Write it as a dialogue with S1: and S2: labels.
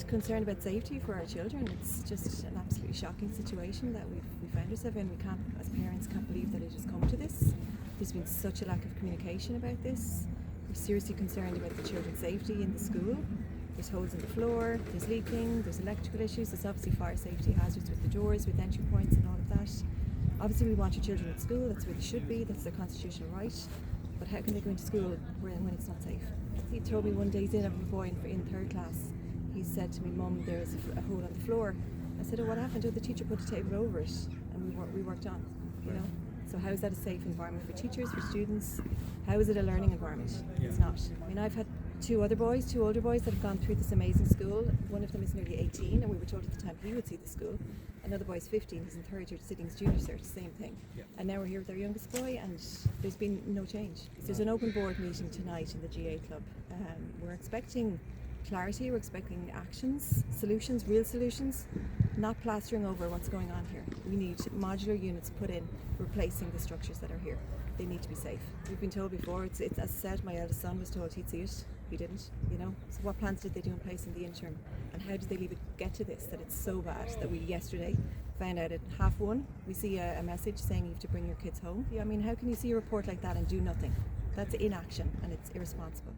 S1: concerned about safety for our children. It's just an absolutely shocking situation that we found ourselves in. We can't, as parents, can't believe that it has come to this. There's been such a lack of communication about this. We're seriously concerned about the children's safety in the school. There's holes in the floor, there's leaking, there's electrical issues, there's obviously fire safety hazards with the doors, with entry points and all of that. Obviously we want your children at school, that's where they should be, that's their constitutional right. But how can they go into school when it's not safe? He told me one day, he's in a boy in third class, he said to me, Mum, there's a hole on the floor. I said, oh, what happened? Oh, the teacher put a table over it and we worked on, you know. So how is that a safe environment for teachers, for students? How is it a learning environment? It's not. I mean, I've had two older boys that have gone through this amazing school. One of them is nearly 18 and we were told at the time he would see the school. Another boy is 15, he's in third year sitting his junior cert, same thing. And now we're here with our youngest boy and there's been no change. There's an open board meeting tonight in the GA club. We're expecting clarity, we're expecting actions, solutions, real solutions, not plastering over what's going on here. We need modular units put in, replacing the structures that are here. They need to be safe. We've been told before, it's as I said, my eldest son was told he'd see it. He didn't, you know. So what plans did they do in place in the interim? And how did they leave it get to this, that it's so bad that we yesterday found out at 1:30 we see a message saying you have to bring your kids home? Yeah, I mean, how can you see a report like that and do nothing? That's inaction and it's irresponsible.